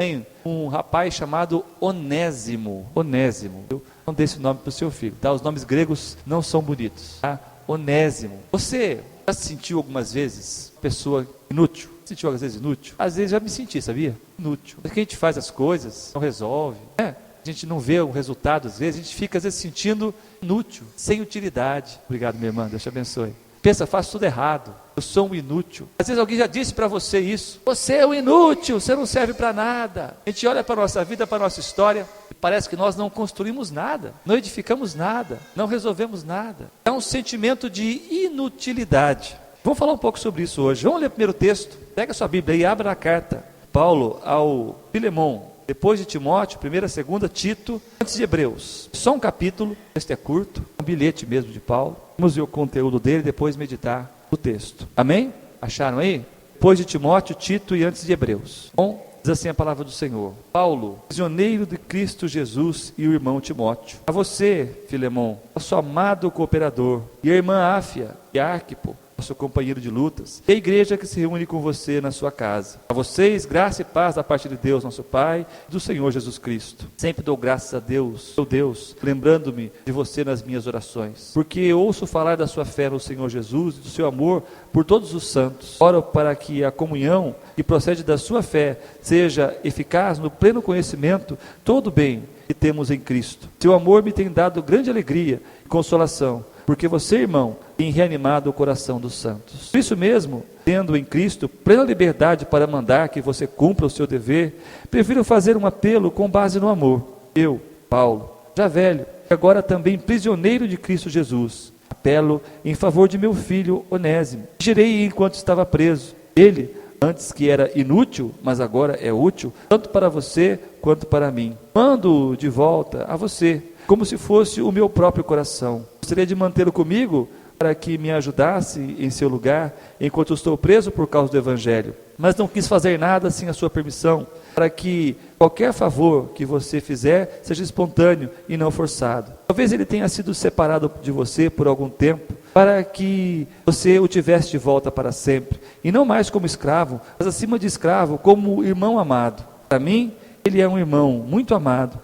tem um rapaz chamado Onésimo. Onésimo. Não dê esse nome para o seu filho, tá? Os nomes gregos não são bonitos, tá? Onésimo. Você já se sentiu algumas vezes pessoa inútil? Sentiu às vezes inútil? Às vezes já me senti, sabia? Inútil. Porque a gente faz as coisas, não resolve, né? A gente não vê o resultado às vezes, a gente fica às vezes sentindo inútil, sem utilidade. Obrigado, minha irmã, Deus te abençoe. Pensa, faço tudo errado, eu sou um inútil. Às vezes alguém já disse para você isso. Você é um inútil, você não serve para nada. A gente olha para a nossa vida, para a nossa história, e parece que nós não construímos nada, não edificamos nada, não resolvemos nada. É um sentimento de inutilidade. Vamos falar um pouco sobre isso hoje. Vamos ler o primeiro texto. Pega a sua Bíblia e abra a carta. Paulo ao Filemon, depois de Timóteo, 1ª, 2ª, Tito, antes de Hebreus. Só um capítulo, este é curto, um bilhete mesmo de Paulo. Vamos ver o conteúdo dele e depois meditar o texto. Amém? Acharam aí? Depois de Timóteo, Tito e antes de Hebreus. Bom, diz assim a palavra do Senhor. Paulo, prisioneiro de Cristo Jesus, e o irmão Timóteo. A você, Filemon, nosso amado cooperador, e a irmã Áfia e Arquipo, nosso companheiro de lutas, e a igreja que se reúne com você na sua casa. A vocês, graça e paz da parte de Deus, nosso Pai, e do Senhor Jesus Cristo. Sempre dou graças a Deus, meu Deus, lembrando-me de você nas minhas orações, porque ouço falar da sua fé no Senhor Jesus e do seu amor por todos os santos. Oro para que a comunhão que procede da sua fé seja eficaz no pleno conhecimento todo o bem que temos em Cristo. Seu amor me tem dado grande alegria e consolação, porque você, irmão, tem reanimado o coração dos santos. Por isso mesmo, tendo em Cristo plena liberdade para mandar que você cumpra o seu dever, prefiro fazer um apelo com base no amor. Eu, Paulo, já velho, e agora também prisioneiro de Cristo Jesus, apelo em favor de meu filho Onésimo. Girei enquanto estava preso. Ele, antes que era inútil, mas agora é útil, tanto para você quanto para mim. Mando-o de volta a você, como se fosse o meu próprio coração. Gostaria de mantê-lo comigo para que me ajudasse em seu lugar, enquanto eu estou preso por causa do Evangelho. Mas não quis fazer nada sem a sua permissão, para que qualquer favor que você fizer seja espontâneo e não forçado. Talvez ele tenha sido separado de você por algum tempo, para que você o tivesse de volta para sempre, e não mais como escravo, mas acima de escravo, como irmão amado. Para mim, ele é um irmão muito amado,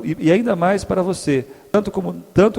e ainda mais para você, tanto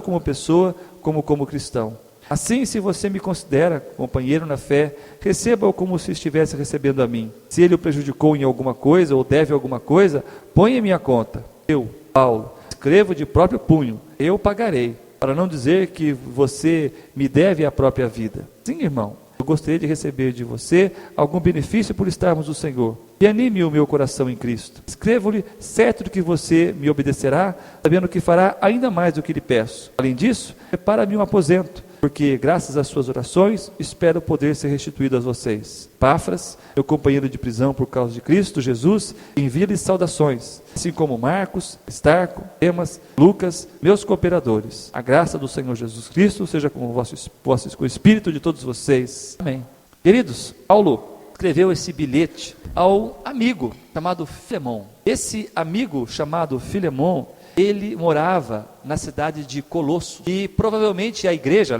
como pessoa, como cristão. Assim, se você me considera companheiro na fé, receba-o como se estivesse recebendo a mim. Se ele o prejudicou em alguma coisa, ou deve alguma coisa, ponha em minha conta. Eu, Paulo, escrevo de próprio punho, eu pagarei, para não dizer que você me deve a própria vida. Sim, irmão, eu gostaria de receber de você algum benefício por estarmos no Senhor. E anime o meu coração em Cristo. Escrevo-lhe certo de que você me obedecerá, sabendo que fará ainda mais do que lhe peço. Além disso, prepara-me um aposento, porque graças às suas orações, espero poder ser restituído a vocês. Páfras, meu companheiro de prisão por causa de Cristo Jesus, envia-lhes saudações, assim como Marcos, Estarco, Demas, Lucas, meus cooperadores. A graça do Senhor Jesus Cristo seja com com o espírito de todos vocês. Amém. Queridos, Paulo escreveu esse bilhete ao amigo chamado Filemon. Esse amigo chamado Filemon, ele morava na cidade de Colossos, e provavelmente a igreja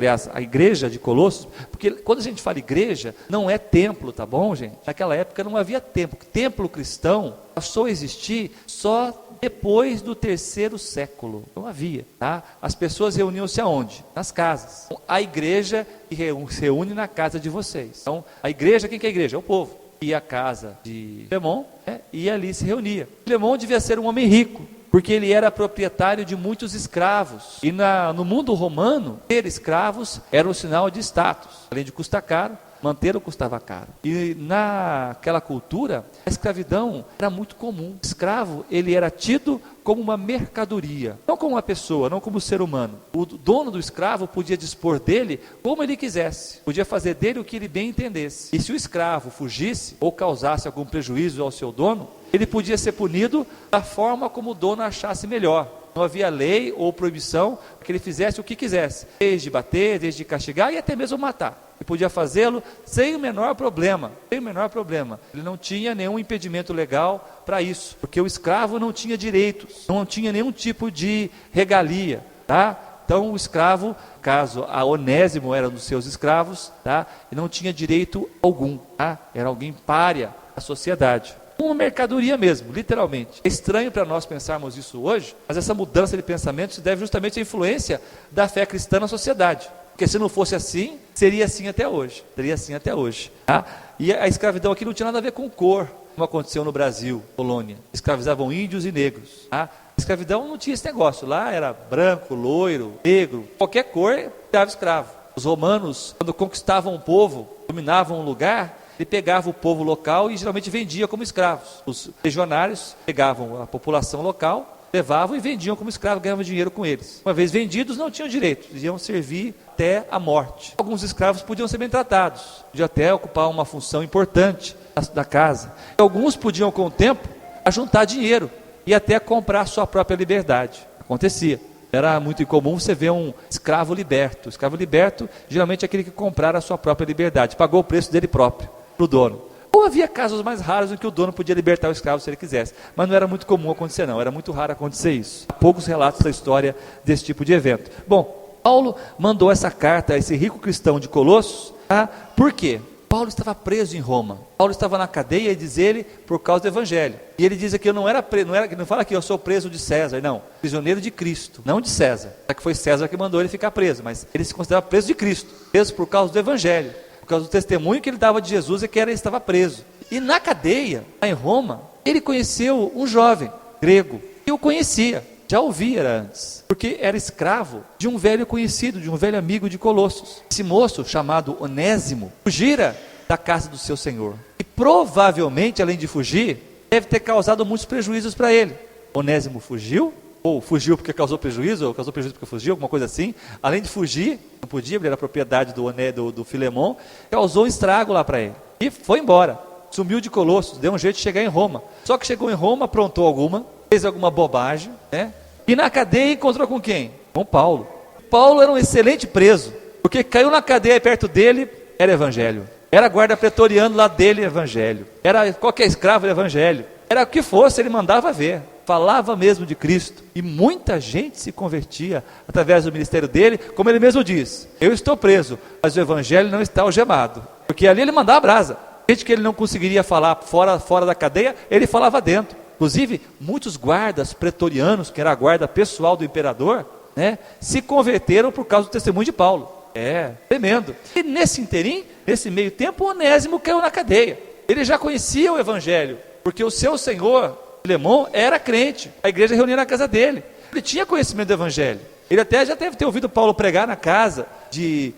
de Colossos, porque quando a gente fala igreja, não é templo, tá bom, gente? Naquela época não havia templo. Templo cristão passou a existir só depois do 3º século. Não havia, tá? As pessoas reuniam-se aonde? Nas casas. Então, a igreja se reúne na casa de vocês. Então, a igreja, quem que é a igreja? É o povo. E a casa de Filemon, e ali se reunia. Filemon devia ser um homem rico, porque ele era proprietário de muitos escravos. E no mundo romano, ter escravos era um sinal de status. Além de custar caro, mantê-lo custava caro. E naquela cultura, a escravidão era muito comum. O escravo, ele era tido como uma mercadoria, não como uma pessoa, não como um ser humano. O dono do escravo podia dispor dele como ele quisesse, podia fazer dele o que ele bem entendesse. E se o escravo fugisse ou causasse algum prejuízo ao seu dono, ele podia ser punido da forma como o dono achasse melhor. Não havia lei ou proibição que ele fizesse o que quisesse, desde bater, desde castigar e até mesmo matar. Ele podia fazê-lo sem o menor problema, Ele não tinha nenhum impedimento legal para isso, porque o escravo não tinha direitos, não tinha nenhum tipo de regalia, tá? Então o escravo, caso a Onésimo era um dos seus escravos, tá? Ele não tinha direito algum, tá? Era alguém pária da sociedade. uma mercadoria mesmo, literalmente. É estranho para nós pensarmos isso hoje, mas essa mudança de pensamento se deve justamente à influência da fé cristã na sociedade. Porque se não fosse assim, seria assim até hoje. Seria assim até hoje. Tá? E a escravidão aqui não tinha nada a ver com cor, como aconteceu no Brasil, Polônia. Escravizavam índios e negros. Tá? A escravidão não tinha esse negócio. Lá era branco, loiro, negro, qualquer cor, estava escravo. Os romanos, quando conquistavam um povo, dominavam um lugar, ele pegava o povo local e geralmente vendia como escravos. Os legionários pegavam a população local, levavam e vendiam como escravos, ganhavam dinheiro com eles. Uma vez vendidos, não tinham direito, iam servir até a morte. Alguns escravos podiam ser bem tratados, podiam até ocupar uma função importante da casa. E alguns podiam, com o tempo, ajuntar dinheiro e até comprar a sua própria liberdade. Acontecia. Era muito incomum você ver um escravo liberto. O escravo liberto, geralmente, é aquele que comprara a sua própria liberdade, pagou o preço dele próprio para o dono. Ou havia casos mais raros em que o dono podia libertar o escravo se ele quisesse, mas não era muito comum acontecer não, era muito raro acontecer isso. Há poucos relatos da história desse tipo de evento. Bom, Paulo mandou essa carta a esse rico cristão de Colossos, tá? Por quê? Paulo estava preso em Roma, Paulo estava na cadeia, diz ele, por causa do evangelho. E ele diz aqui, eu não era preso, não fala que eu sou preso de César, não, prisioneiro de Cristo, não de César. Já que foi César que mandou ele ficar preso, mas ele se considerava preso de Cristo, preso por causa do evangelho. Por causa do testemunho que ele dava de Jesus e que ele estava preso. E na cadeia, lá em Roma, ele conheceu um jovem grego, que o conhecia, já o via antes, porque era escravo de um velho conhecido, de um velho amigo de Colossos. Esse moço, chamado Onésimo, fugira da casa do seu senhor. E provavelmente, além de fugir, deve ter causado muitos prejuízos para ele. Onésimo fugiu, ou fugiu porque causou prejuízo, ou causou prejuízo porque fugiu, alguma coisa assim. Além de fugir, não podia, ele era propriedade do Filemon, causou um estrago lá para ele. E foi embora, sumiu de Colossos, deu um jeito de chegar em Roma. Só que chegou em Roma, aprontou alguma, fez alguma bobagem, né? E na cadeia encontrou com quem? Com Paulo. Paulo era um excelente preso, porque caiu na cadeia perto dele, era evangelho. Era guarda pretoriano lá dele, evangelho. Era qualquer escravo, evangelho. Era o que fosse, ele mandava ver. Falava mesmo de Cristo, e muita gente se convertia através do ministério dele, como ele mesmo diz, eu estou preso, mas o evangelho não está algemado, porque ali ele mandava brasa, gente que ele não conseguiria falar fora da cadeia, ele falava dentro. Inclusive, muitos guardas pretorianos, que era a guarda pessoal do imperador, né, se converteram por causa do testemunho de Paulo. É, tremendo. E nesse interim, nesse meio tempo, Onésimo caiu na cadeia, ele já conhecia o evangelho, porque o seu senhor Filemon era crente, a igreja reunia na casa dele, ele tinha conhecimento do evangelho, ele até já deve ter ouvido Paulo pregar na casa de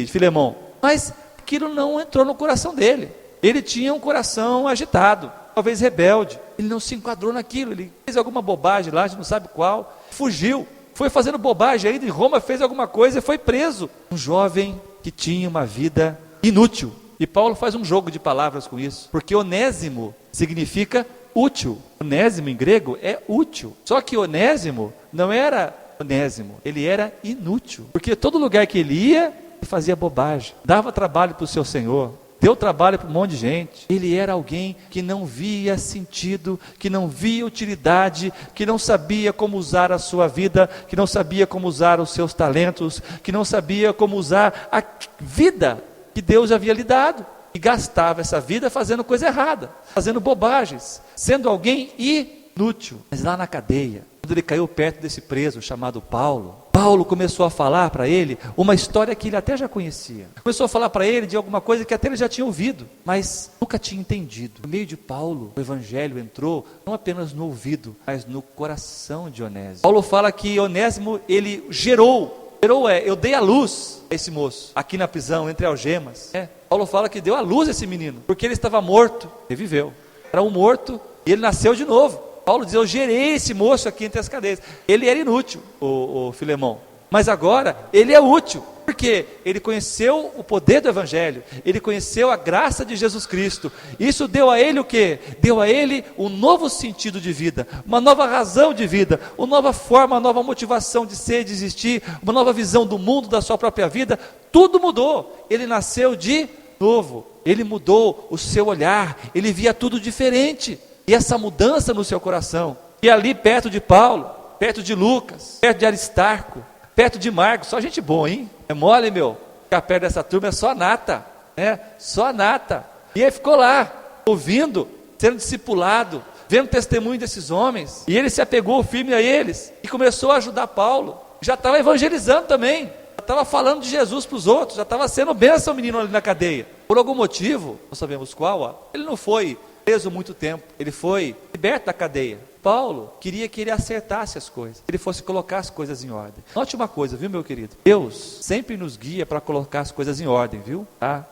Filemon, mas aquilo não entrou no coração dele, ele tinha um coração agitado, talvez rebelde, ele não se enquadrou naquilo, ele fez alguma bobagem lá, a gente não sabe qual, fugiu, foi fazendo bobagem ainda em Roma, fez alguma coisa e foi preso, um jovem que tinha uma vida inútil, e Paulo faz um jogo de palavras com isso, porque Onésimo significa útil. Onésimo em grego é útil. Só que Onésimo não era Onésimo, ele era inútil. Porque todo lugar que ele ia, ele fazia bobagem. Dava trabalho para o seu senhor, deu trabalho para um monte de gente. Ele era alguém que não via sentido, que não via utilidade, que não sabia como usar a sua vida, que não sabia como usar os seus talentos, que não sabia como usar a vida que Deus havia lhe dado. E gastava essa vida fazendo coisa errada, fazendo bobagens, sendo alguém inútil. Mas lá na cadeia, quando ele caiu perto desse preso chamado Paulo, Paulo começou a falar para ele uma história que ele até já conhecia. Começou a falar para ele de alguma coisa que até ele já tinha ouvido, mas nunca tinha entendido. No meio de Paulo, o evangelho entrou não apenas no ouvido, mas no coração de Onésimo. Paulo fala que Onésimo, ele gerou, eu dei a luz a esse moço, aqui na prisão, entre algemas. Paulo fala que deu a luz a esse menino, porque ele estava morto, ele viveu. Era um morto e ele nasceu de novo. Paulo diz, eu gerei esse moço aqui entre as cadeias. Ele era inútil, o Filemon, mas agora ele é útil, porque ele conheceu o poder do evangelho, ele conheceu a graça de Jesus Cristo. Isso deu a ele o quê? Deu a ele um novo sentido de vida, uma nova razão de vida, uma nova forma, uma nova motivação de ser, de existir, uma nova visão do mundo, da sua própria vida. Tudo mudou, ele nasceu de novo, ele mudou o seu olhar, ele via tudo diferente. E essa mudança no seu coração, e ali perto de Paulo, perto de Lucas, perto de Aristarco, perto de Marcos, só gente boa, hein? É mole, meu, ficar perto dessa turma é só nata, né? Só nata. E ele ficou lá, ouvindo, sendo discipulado, vendo o testemunho desses homens, e ele se apegou firme a eles, e começou a ajudar Paulo, já estava evangelizando também, já estava falando de Jesus para os outros, já estava sendo bênção o menino ali na cadeia. Por algum motivo, não sabemos qual, ele não foi preso muito tempo, ele foi liberto da cadeia. Paulo queria que ele acertasse as coisas, que ele fosse colocar as coisas em ordem. Note uma coisa, viu, meu querido? Deus sempre nos guia para colocar as coisas em ordem, viu? Tá?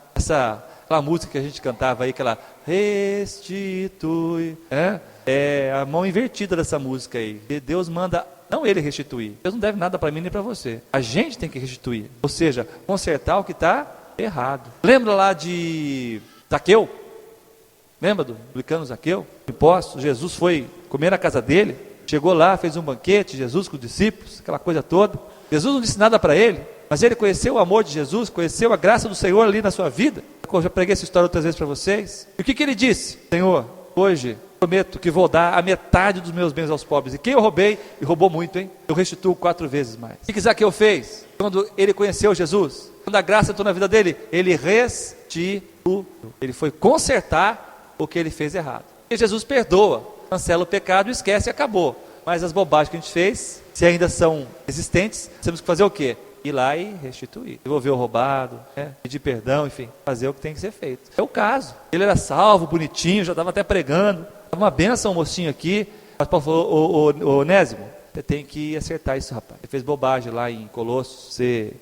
Aquela música que a gente cantava aí, aquela restitui, é a mão invertida dessa música aí. E Deus manda, não ele restituir. Deus não deve nada para mim nem para você. A gente tem que restituir, ou seja, consertar o que está errado. Lembra lá de Zaqueu? Lembra do publicano Zaqueu? Impostos, Jesus foi comer na casa dele, chegou lá, fez um banquete, Jesus com os discípulos, aquela coisa toda. Jesus não disse nada para ele, mas ele conheceu o amor de Jesus, conheceu a graça do Senhor ali na sua vida. Eu já preguei essa história outras vezes para vocês. E o que ele disse? Senhor, hoje prometo que vou dar a metade dos meus bens aos pobres. E quem eu roubei, e roubou muito, hein? Eu restituo 4 vezes mais. O que Zaqueu fez? Quando ele conheceu Jesus, quando a graça entrou na vida dele, ele restituiu. Ele foi consertar o que ele fez errado. E Jesus perdoa, cancela o pecado, esquece e acabou. Mas as bobagens que a gente fez, se ainda são existentes, temos que fazer o quê? Ir lá e restituir, devolver o roubado, pedir perdão, enfim, fazer o que tem que ser feito. É o caso. Ele era salvo, bonitinho, já estava até pregando, estava uma bênção o mocinho aqui, mas Paulo falou, Onésimo, você tem que acertar isso, rapaz. Você fez bobagem lá em Colossos, você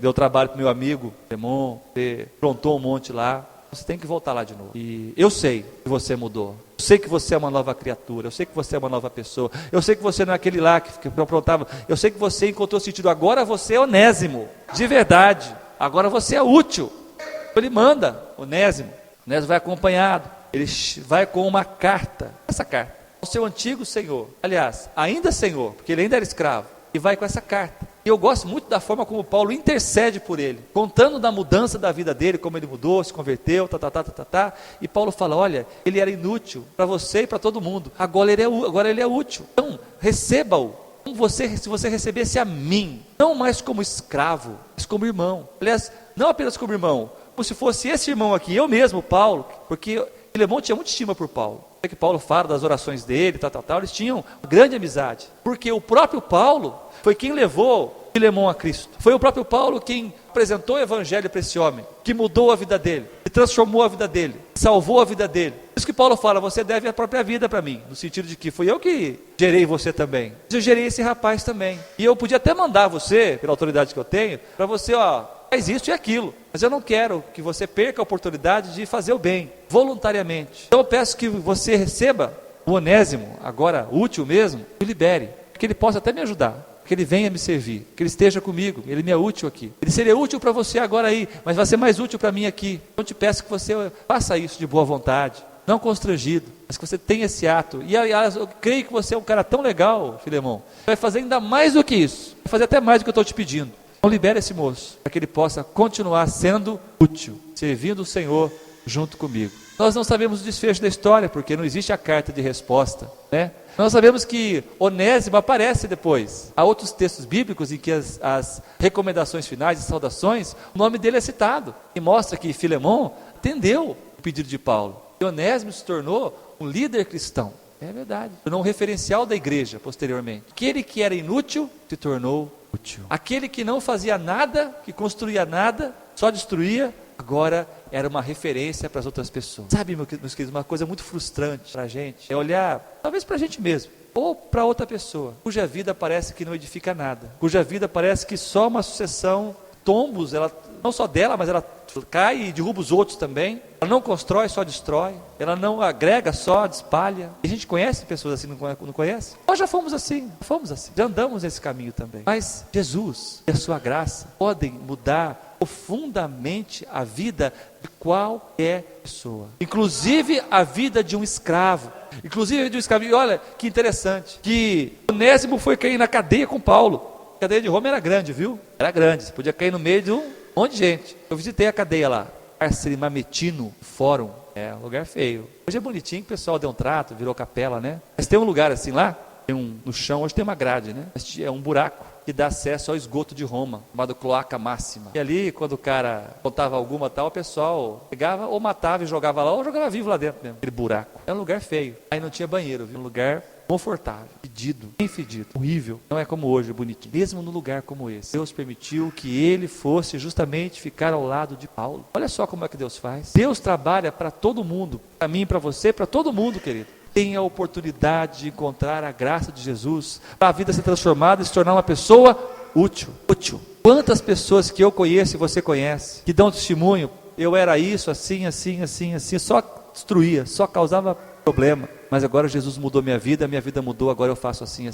deu trabalho para o meu amigo, Demon, você aprontou um monte lá, você tem que voltar lá de novo. E eu sei que você mudou. Eu sei que você é uma nova criatura. Eu sei que você é uma nova pessoa. Eu sei que você não é aquele lá que aprontava. Eu sei que você encontrou sentido. Agora você é Onésimo. De verdade. Agora você é útil. Ele manda Onésimo. Onésimo vai acompanhado. Ele vai com uma carta. Essa carta. O seu antigo senhor. Aliás, ainda senhor, porque ele ainda era escravo. E vai com essa carta. E eu gosto muito da forma como Paulo intercede por ele, contando da mudança da vida dele, como ele mudou, se converteu, e Paulo fala, olha, ele era inútil para você e para todo mundo, agora ele é útil, então receba-o, se você recebesse a mim, não mais como escravo, mas como irmão, aliás, não apenas como irmão, como se fosse esse irmão aqui, eu mesmo, Paulo, porque Filemão tinha muita estima por Paulo, é que Paulo fala das orações dele, eles tinham grande amizade, porque o próprio Paulo foi quem levou Filemão a Cristo. Foi o próprio Paulo quem apresentou o evangelho para esse homem, que mudou a vida dele, que transformou a vida dele, salvou a vida dele. Por isso que Paulo fala, você deve a própria vida para mim, no sentido de que fui eu que gerei você também. Eu gerei esse rapaz também. E eu podia até mandar você, pela autoridade que eu tenho, para você, faz isso e aquilo. Mas eu não quero que você perca a oportunidade de fazer o bem, voluntariamente. Então eu peço que você receba o Onésimo, agora útil mesmo, e libere, que ele possa até me ajudar. Que ele venha me servir, que ele esteja comigo, ele me é útil aqui. Ele seria útil para você agora aí, mas vai ser mais útil para mim aqui. Então eu te peço que você faça isso de boa vontade, não constrangido, mas que você tenha esse ato. E aliás, eu creio que você é um cara tão legal, Filemão, vai fazer ainda mais do que isso, vai fazer até mais do que eu estou te pedindo. Então libere esse moço, para que ele possa continuar sendo útil, servindo o Senhor junto comigo. Nós não sabemos o desfecho da história, porque não existe a carta de resposta, né? Nós sabemos que Onésimo aparece depois. Há outros textos bíblicos em que as recomendações finais e saudações, o nome dele é citado. E mostra que Filemão atendeu o pedido de Paulo. E Onésimo se tornou um líder cristão. É verdade. Tornou um referencial da igreja posteriormente. Aquele que era inútil se tornou útil. Aquele que não fazia nada, que construía nada, só destruía, agora era uma referência para as outras pessoas. Sabe, meus queridos, uma coisa muito frustrante para a gente é olhar, talvez para a gente mesmo, ou para outra pessoa, cuja vida parece que não edifica nada, cuja vida parece que só uma sucessão de tombos, ela, não só dela, mas ela cai e derruba os outros também. Ela não constrói, só destrói. Ela não agrega, só espalha. E a gente conhece pessoas assim, não conhece? Nós já fomos assim, já andamos nesse caminho também. Mas Jesus e a sua graça podem mudar profundamente a vida de qualquer pessoa, inclusive a vida de um escravo, E olha que interessante, que Onésimo foi cair na cadeia com Paulo. A cadeia de Roma era grande, viu? Era grande, você podia cair no meio de um monte de gente. Eu visitei a cadeia lá, Cárcere Mametino, Fórum, é um lugar feio. Hoje é bonitinho, que o pessoal deu um trato, virou capela, né? Mas tem um lugar assim lá, no chão, hoje tem uma grade, né? Mas é um buraco. que dá acesso ao esgoto de Roma, chamado Cloaca Máxima. E ali, quando o cara contava alguma tal, o pessoal pegava ou matava e jogava lá, ou jogava vivo lá dentro mesmo, aquele buraco. Era um lugar feio. Aí não tinha banheiro, viu? Um lugar confortável, fedido, bem fedido, horrível. Não é como hoje, bonitinho. Mesmo num lugar como esse, Deus permitiu que ele fosse justamente ficar ao lado de Paulo. Olha só como é que Deus faz. Deus trabalha para todo mundo, para mim, para você, para todo mundo, querido. Tem a oportunidade de encontrar a graça de Jesus, para a vida ser transformada e se tornar uma pessoa útil. Quantas pessoas que eu conheço e você conhece, que dão testemunho, eu era isso, assim, só destruía, só causava problema. Mas agora Jesus mudou minha vida mudou, agora eu faço assim.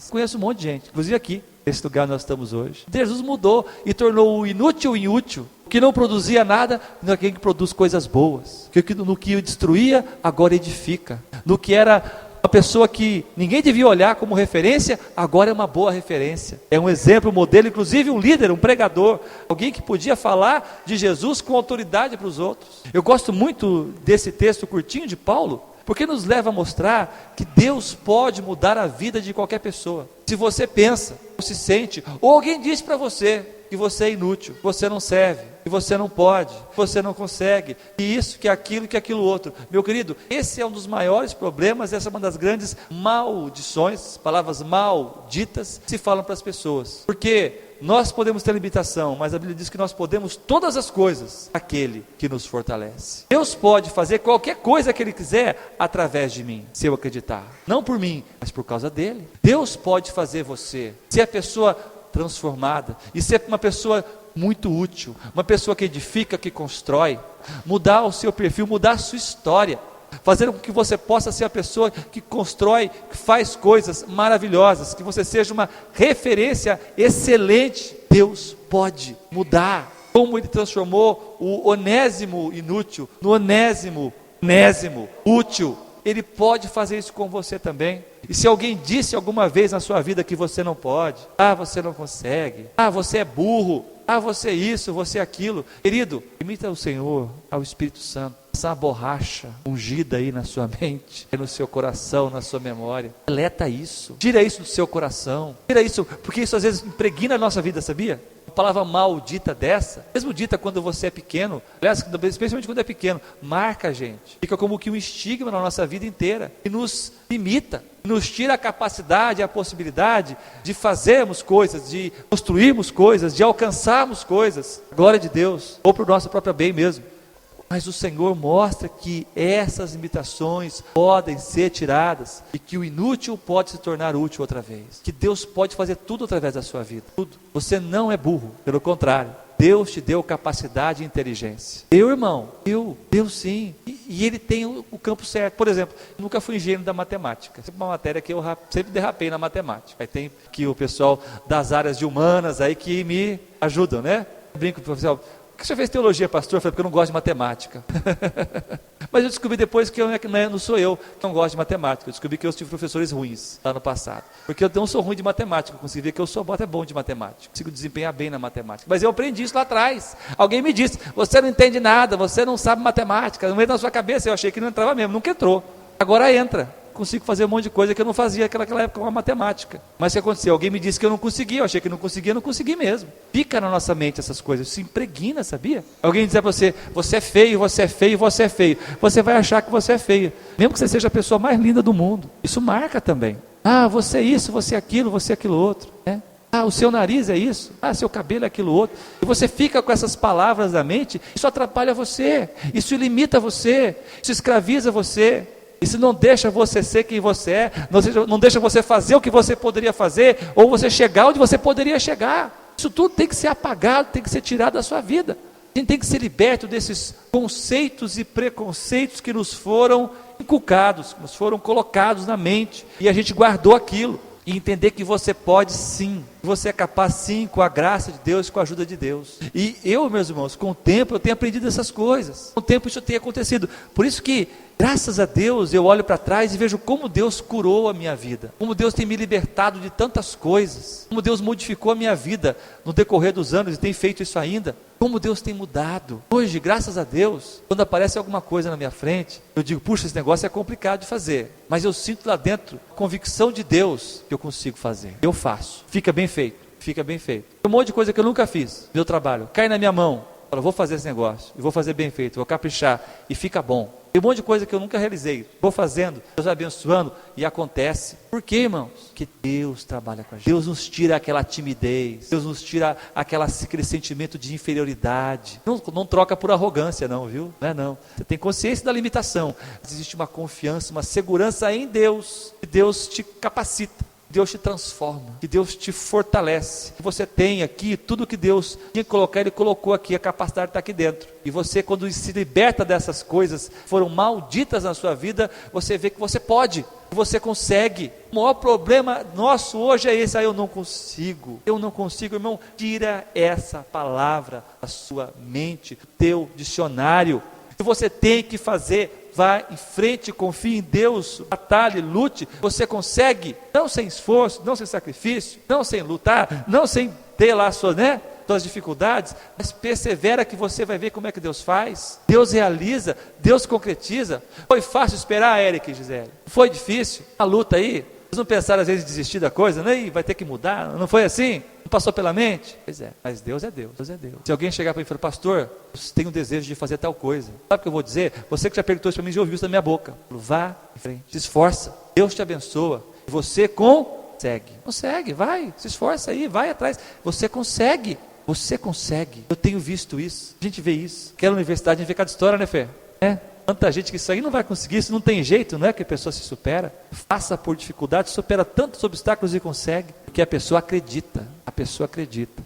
Conheço um monte de gente, inclusive aqui, nesse lugar nós estamos hoje. Jesus mudou e tornou o inútil inútil, o que não produzia nada, alguém que produz coisas boas. No que destruía, agora edifica. No que era uma pessoa que ninguém devia olhar como referência, agora é uma boa referência. É um exemplo, um modelo, inclusive um líder, um pregador, alguém que podia falar de Jesus com autoridade para os outros. Eu gosto muito desse texto curtinho de Paulo, porque nos leva a mostrar que Deus pode mudar a vida de qualquer pessoa. Se você pensa, ou se sente, ou alguém diz para você que você é inútil, que você não serve, que você não pode, que você não consegue, que isso, que aquilo outro. Meu querido, esse é um dos maiores problemas, essa é uma das grandes maldições, palavras malditas, que se falam para as pessoas. Porque nós podemos ter limitação, mas a Bíblia diz que nós podemos todas as coisas, aquele que nos fortalece. Deus pode fazer qualquer coisa que Ele quiser através de mim, se eu acreditar. Não por mim, mas por causa dEle. Deus pode fazer você ser a pessoa transformada e ser uma pessoa muito útil, uma pessoa que edifica, que constrói, mudar o seu perfil, mudar a sua história, fazer com que você possa ser a pessoa que constrói, que faz coisas maravilhosas, que você seja uma referência excelente. Deus pode mudar, como Ele transformou o Onésimo inútil no Onésimo útil. Ele pode fazer isso com você também. E se alguém disse alguma vez na sua vida que você não pode, você não consegue, você é burro, você é isso, você é aquilo, querido, imita o Senhor, ao Espírito Santo, essa borracha ungida aí na sua mente, no seu coração, na sua memória, deleta isso, tira isso do seu coração, tira isso, porque isso às vezes impregna a nossa vida, sabia? Uma palavra maldita dessa, mesmo dita quando você é pequeno, aliás, especialmente quando é pequeno, marca a gente, fica como que um estigma na nossa vida inteira, e nos limita, nos tira a capacidade, a possibilidade de fazermos coisas, de construirmos coisas, de alcançarmos coisas, glória de Deus, ou para o nosso próprio bem mesmo. Mas o Senhor mostra que essas limitações podem ser tiradas e que o inútil pode se tornar útil outra vez. Que Deus pode fazer tudo através da sua vida. Tudo. Você não é burro, pelo contrário. Deus te deu capacidade e inteligência. Eu, irmão, eu sim. E Ele tem o campo certo. Por exemplo, nunca fui engenheiro da matemática. Sempre uma matéria que eu sempre derrapei na matemática. Aí tem que o pessoal das áreas de humanas aí que me ajudam, né? Eu brinco com o pessoal. Por que você fez teologia, pastor? Eu falei, porque eu não gosto de matemática. Mas eu descobri depois que não sou eu que não gosto de matemática. Eu descobri que eu tive professores ruins lá no passado. Porque eu não sou ruim de matemática. Eu consegui ver que eu sou até bom de matemática. Consigo desempenhar bem na matemática. Mas eu aprendi isso lá atrás. Alguém me disse, você não entende nada, você não sabe matemática. Não entra na sua cabeça. Eu achei que não entrava mesmo. Nunca entrou. Agora entra. Consigo fazer um monte de coisa que eu não fazia naquela época com a matemática. Mas o que aconteceu? Alguém me disse que eu não conseguia, eu achei que não conseguia, eu não consegui mesmo. Fica na nossa mente essas coisas, se impregna, sabia? Alguém dizer para você, você é feio, você é feio, você é feio. Você vai achar que você é feio, mesmo que você seja a pessoa mais linda do mundo. Isso marca também. Você é isso, você é aquilo outro, né? O seu nariz é isso, seu cabelo é aquilo outro. E você fica com essas palavras na mente, isso atrapalha você, isso limita você, isso escraviza você. Isso não deixa você ser quem você é, não deixa você fazer o que você poderia fazer, ou você chegar onde você poderia chegar. Isso tudo tem que ser apagado, tem que ser tirado da sua vida. A gente tem que ser liberto desses conceitos e preconceitos que nos foram inculcados, que nos foram colocados na mente, e a gente guardou aquilo. E entender que você pode sim, que você é capaz sim, com a graça de Deus, com a ajuda de Deus. E eu, meus irmãos, com o tempo eu tenho aprendido essas coisas, com o tempo isso tem acontecido. Por isso que, graças a Deus, eu olho para trás e vejo como Deus curou a minha vida, como Deus tem me libertado de tantas coisas, como Deus modificou a minha vida no decorrer dos anos e tem feito isso ainda, como Deus tem mudado. Hoje, graças a Deus, quando aparece alguma coisa na minha frente, eu digo, puxa, esse negócio é complicado de fazer, mas eu sinto lá dentro a convicção de Deus que eu consigo fazer, eu faço, fica bem feito. fica bem feito. Um monte de coisa que eu nunca fiz, meu trabalho, cai na minha mão, falo, vou fazer esse negócio, e vou fazer bem feito, vou caprichar, e fica bom. Tem um monte de coisa que eu nunca realizei, vou fazendo, Deus abençoando, e acontece. Por quê, irmãos? Porque Deus trabalha com a gente. Deus nos tira aquela timidez, Deus nos tira aquele sentimento de inferioridade. Não troca por arrogância não, viu? Não é não. Você tem consciência da limitação. Existe uma confiança, uma segurança em Deus, que Deus te capacita. Deus te transforma, que Deus te fortalece. Você tem aqui tudo que Deus tinha que colocar, Ele colocou aqui, a capacidade está aqui dentro. E você, quando se liberta dessas coisas, foram malditas na sua vida, você vê que você pode, que você consegue. O maior problema nosso hoje é esse, eu não consigo, irmão. Tira essa palavra da sua mente, do teu dicionário. O que você tem que fazer? Vá em frente, confie em Deus, batalhe, lute, você consegue, não sem esforço, não sem sacrifício, não sem lutar, não sem ter lá suas dificuldades, mas persevera que você vai ver como é que Deus faz, Deus realiza, Deus concretiza. Foi fácil esperar, Eric e Gisele? Foi difícil? A luta aí, vocês não pensaram às vezes em desistir da coisa, né? Vai ter que mudar, não foi assim? Não passou pela mente? Pois é, mas Deus é Deus, Deus é Deus. Se alguém chegar para mim e falar, pastor, eu tenho um desejo de fazer tal coisa, sabe o que eu vou dizer? Você que já perguntou isso para mim, já ouviu isso da minha boca. Vá em frente, se esforça, Deus te abençoa, você consegue, vai, se esforça aí, vai atrás, você consegue, eu tenho visto isso, a gente vê isso, aquela universidade, a gente vê cada história, né, Fê? Tanta gente que isso aí não vai conseguir, isso não tem jeito, não é que a pessoa se supera, passa por dificuldades, supera tantos obstáculos e consegue, porque a pessoa acredita.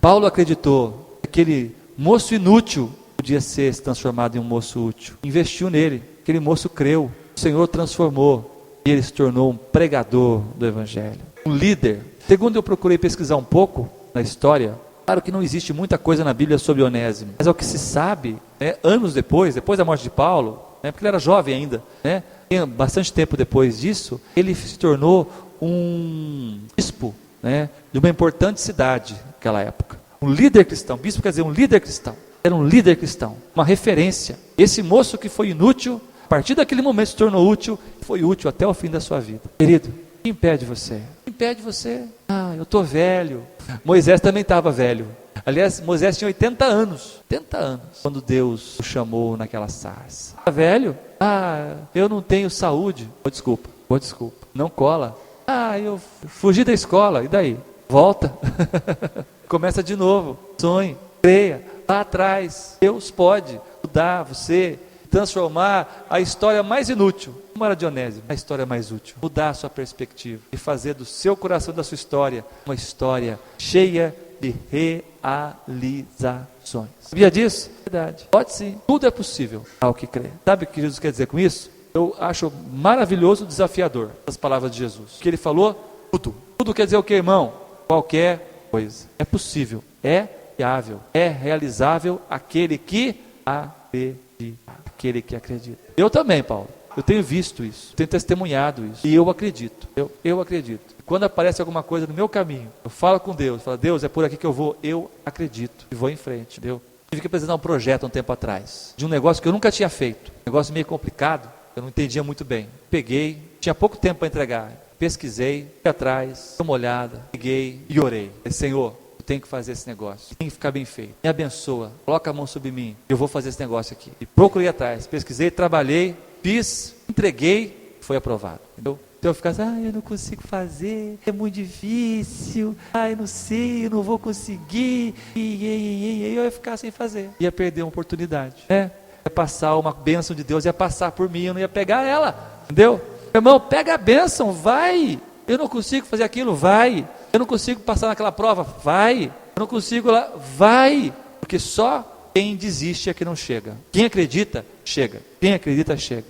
Paulo acreditou que aquele moço inútil podia ser transformado em um moço útil, investiu nele, aquele moço creu, o Senhor transformou, e ele se tornou um pregador do Evangelho, um líder. Segundo eu procurei pesquisar um pouco na história, claro que não existe muita coisa na Bíblia sobre Onésimo, mas é o que se sabe, anos depois da morte de Paulo, porque ele era jovem ainda, bastante tempo depois disso, ele se tornou um bispo, de uma importante cidade naquela época, um líder cristão. Bispo quer dizer um líder cristão, era um líder cristão, uma referência. Esse moço que foi inútil, a partir daquele momento se tornou útil, foi útil até o fim da sua vida. Querido, o que impede você? Eu estou velho. Moisés também estava velho. Aliás, Moisés tinha 80 anos, quando Deus o chamou naquela sarça. Está velho? Eu não tenho saúde. Desculpa, não cola. Eu fugi da escola, e daí? Volta, começa de novo, sonhe, creia, lá atrás. Deus pode mudar você, transformar a história mais inútil, como era de Onésimo, a história mais útil, mudar a sua perspectiva e fazer do seu coração, da sua história, uma história cheia de realizações. Sabia disso? Verdade. Pode sim, tudo é possível ao que crê. Sabe o que Jesus quer dizer com isso? Eu acho maravilhoso, desafiador as palavras de Jesus. O que ele falou? Tudo quer dizer o que, irmão? Qualquer coisa. É possível, é viável, é realizável aquele que acredita. Eu também, Paulo. Eu tenho visto isso, tenho testemunhado isso. E eu acredito. Eu acredito. Quando aparece alguma coisa no meu caminho, eu falo com Deus, falo, Deus, é por aqui que eu vou. Eu acredito e vou em frente, entendeu? Tive que apresentar um projeto um tempo atrás, de um negócio que eu nunca tinha feito. Um negócio meio complicado, eu não entendia muito bem. Peguei, tinha pouco tempo para entregar. Pesquisei, fui atrás, dei uma olhada, peguei e orei. Falei, Senhor, eu tenho que fazer esse negócio, tem que ficar bem feito. Me abençoa, coloca a mão sobre mim, eu vou fazer esse negócio aqui. E procurei atrás, pesquisei, trabalhei, fiz, entreguei, foi aprovado, entendeu? Então eu ficava assim, eu não consigo fazer, é muito difícil, eu não sei, eu não vou conseguir, e eu ia ficar sem fazer, ia perder uma oportunidade, ia passar uma bênção de Deus, ia passar por mim, eu não ia pegar ela, entendeu? Meu irmão, pega a bênção, vai, eu não consigo fazer aquilo, vai, eu não consigo passar naquela prova, vai, eu não consigo lá, vai, porque só quem desiste é que não chega. Quem acredita, chega. Quem acredita, chega.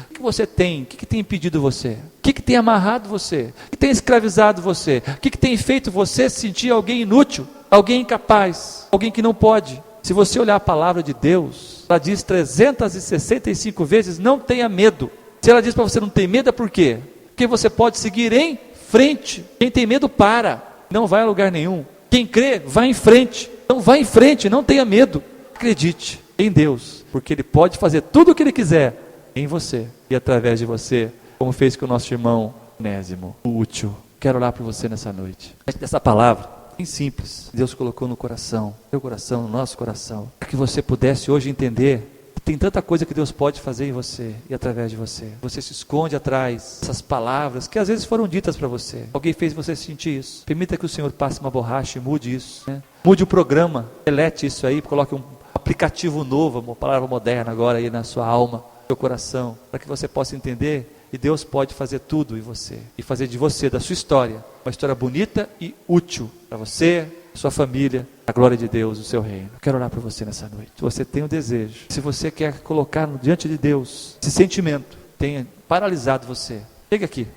O que você tem? O que tem impedido você? O que tem amarrado você? O que tem escravizado você? O que tem feito você se sentir alguém inútil? Alguém incapaz? Alguém que não pode? Se você olhar a palavra de Deus, ela diz 365 vezes, não tenha medo. Se ela diz para você não ter medo, é por quê? Porque você pode seguir em frente. Quem tem medo, para. Não vai a lugar nenhum. Quem crê, vai em frente. Então vá em frente, não tenha medo. Acredite em Deus, porque Ele pode fazer tudo o que Ele quiser em você e através de você, como fez com o nosso irmão Onésimo, o útil. Quero orar por você nessa noite. Dessa palavra, bem simples, Deus colocou no coração, no coração, no nosso coração, para que você pudesse hoje entender. Tem tanta coisa que Deus pode fazer em você e através de você. Você se esconde atrás dessas palavras que às vezes foram ditas para você. Alguém fez você sentir isso. Permita que o Senhor passe uma borracha e mude isso, né? Mude o programa, delete isso aí, coloque um aplicativo novo, uma palavra moderna agora aí na sua alma, no seu coração, para que você possa entender que Deus pode fazer tudo em você e fazer de você, da sua história, uma história bonita e útil para você, sua família, a glória de Deus, o seu reino. Eu quero orar por você nessa noite. Você tem um desejo, se você quer colocar diante de Deus esse sentimento, tenha paralisado você, chega aqui,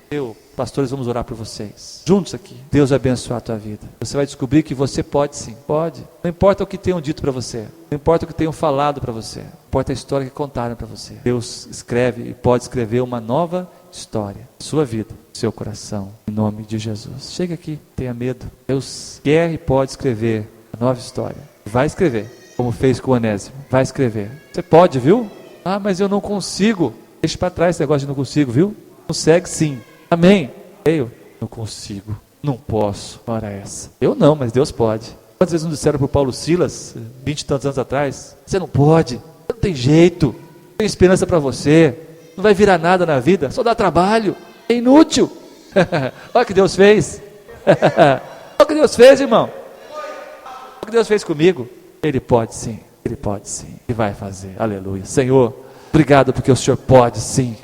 pastores, vamos orar por vocês, juntos aqui. Deus vai abençoar a tua vida. Você vai descobrir que você pode sim, pode. Não importa o que tenham dito para você, não importa o que tenham falado para você, não importa a história que contaram para você. Deus escreve e pode escrever uma nova história, sua vida, seu coração, em nome de Jesus. Chega aqui, tenha medo. Deus quer e pode escrever uma nova história. Vai escrever, como fez com o Onésimo. Vai escrever. Você pode, viu? Ah, mas eu não consigo. Deixa para trás esse negócio de não consigo, viu? Consegue sim. Amém. Eu não consigo, não posso. Ora essa. Eu não, mas Deus pode. Quantas vezes não disseram para o Paulo Silas, 20 e tantos anos atrás, você não pode, não tem jeito, não tem esperança para você, não vai virar nada na vida, só dá trabalho, é inútil. Olha o que Deus fez. Olha o que Deus fez, irmão. Olha o que Deus fez comigo. Ele pode sim, Ele pode sim, e vai fazer. Aleluia. Senhor, obrigado porque o Senhor pode sim,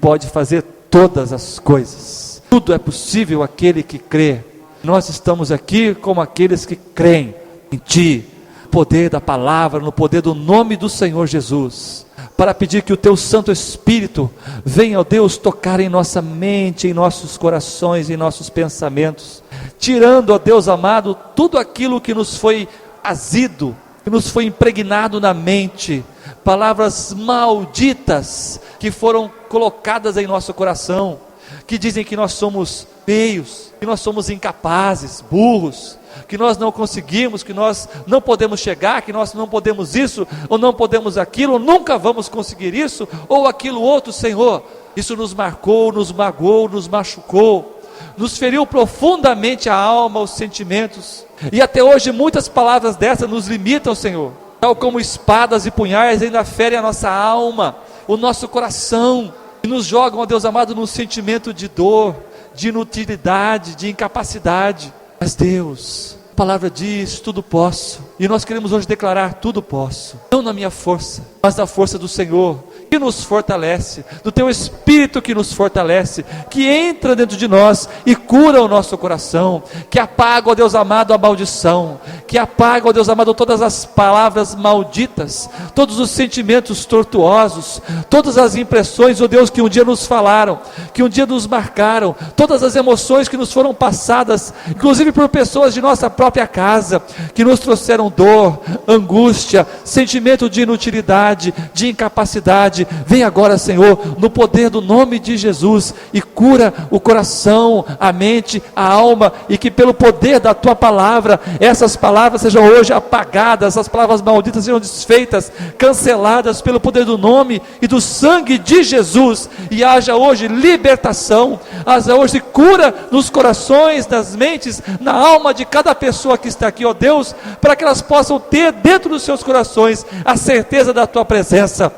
pode fazer todas as coisas. Tudo é possível aquele que crê. Nós estamos aqui como aqueles que creem em Ti, no poder da palavra, no poder do nome do Senhor Jesus, para pedir que o Teu Santo Espírito venha, ó Deus, tocar em nossa mente, em nossos corações, em nossos pensamentos, tirando, ó Deus amado, tudo aquilo que nos foi azido, que nos foi impregnado na mente, palavras malditas que foram colocadas em nosso coração, que dizem que nós somos feios, que nós somos incapazes, burros, que nós não conseguimos, que nós não podemos chegar, que nós não podemos isso, ou não podemos aquilo, ou nunca vamos conseguir isso, ou aquilo outro. Senhor, isso nos marcou, nos magoou, nos machucou, nos feriu profundamente a alma, os sentimentos, e até hoje muitas palavras dessas nos limitam, Senhor, tal como espadas e punhais ainda ferem a nossa alma, o nosso coração, e nos jogam, ó Deus amado, num sentimento de dor, de inutilidade, de incapacidade. Mas Deus, a palavra diz, tudo posso, e nós queremos hoje declarar, tudo posso, não na minha força, mas na força do Senhor, que nos fortalece, do Teu Espírito que nos fortalece, que entra dentro de nós e cura o nosso coração, que apaga, ó Deus amado, a maldição, que apaga, ó Deus amado, todas as palavras malditas, todos os sentimentos tortuosos, todas as impressões, ó Deus, que um dia nos falaram, que um dia nos marcaram, todas as emoções que nos foram passadas, inclusive por pessoas de nossa própria casa, que nos trouxeram dor, angústia, sentimento de inutilidade, de incapacidade. Vem agora, Senhor, no poder do nome de Jesus, e cura o coração, a mente, a alma, e que pelo poder da Tua palavra, essas palavras sejam hoje apagadas, as palavras malditas sejam desfeitas, canceladas pelo poder do nome e do sangue de Jesus, e haja hoje libertação, haja hoje cura nos corações, nas mentes, na alma de cada pessoa que está aqui, ó Deus, para que elas possam ter dentro dos seus corações a certeza da Tua presença,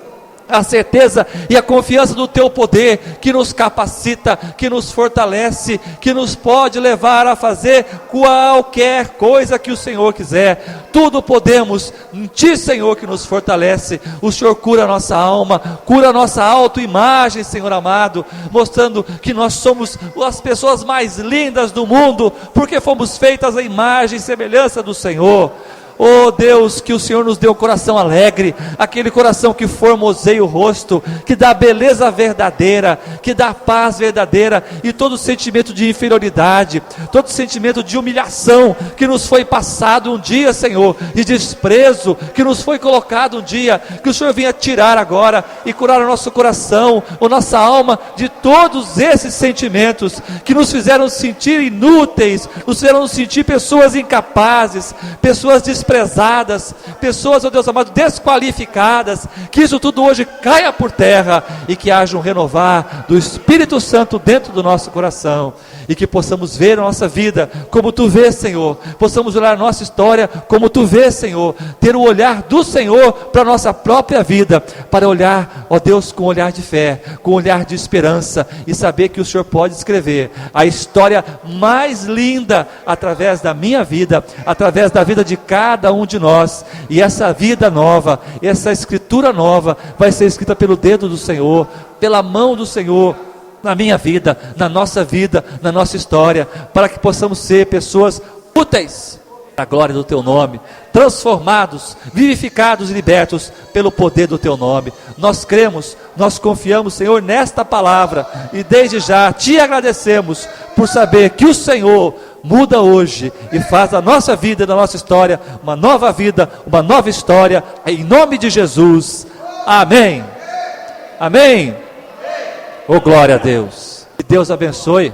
a certeza e a confiança do Teu poder, que nos capacita, que nos fortalece, que nos pode levar a fazer qualquer coisa que o Senhor quiser. Tudo podemos em Ti, Senhor, que nos fortalece. O Senhor cura a nossa alma, cura a nossa autoimagem, Senhor amado, mostrando que nós somos as pessoas mais lindas do mundo, porque fomos feitas à imagem e semelhança do Senhor. Oh Deus, que o Senhor nos dê um coração alegre, aquele coração que formoseia o rosto, que dá beleza verdadeira, que dá paz verdadeira, e todo sentimento de inferioridade, todo sentimento de humilhação, que nos foi passado um dia, Senhor, de desprezo, que nos foi colocado um dia, que o Senhor venha tirar agora, e curar o nosso coração, a nossa alma, de todos esses sentimentos, que nos fizeram sentir inúteis, nos fizeram sentir pessoas incapazes, pessoas desprezíveis, menosprezadas, pessoas, ó Deus amado, desqualificadas, que isso tudo hoje caia por terra e que haja um renovar do Espírito Santo dentro do nosso coração e que possamos ver a nossa vida como Tu vês, Senhor, possamos olhar a nossa história como Tu vês, Senhor, ter o olhar do Senhor para a nossa própria vida, para olhar, ó Deus, com um olhar de fé, com um olhar de esperança e saber que o Senhor pode escrever a história mais linda através da minha vida, através da vida de cada um de nós, e essa vida nova, essa escritura nova vai ser escrita pelo dedo do Senhor, pela mão do Senhor, na minha vida, na nossa história, para que possamos ser pessoas úteis para a glória do Teu nome, transformados, vivificados e libertos pelo poder do Teu nome. Nós cremos, nós confiamos, Senhor, nesta palavra, e desde já Te agradecemos por saber que o Senhor muda hoje e faz da nossa vida e da nossa história uma nova vida, uma nova história, em nome de Jesus. Amém. Amém. Oh, glória a Deus. Que Deus abençoe.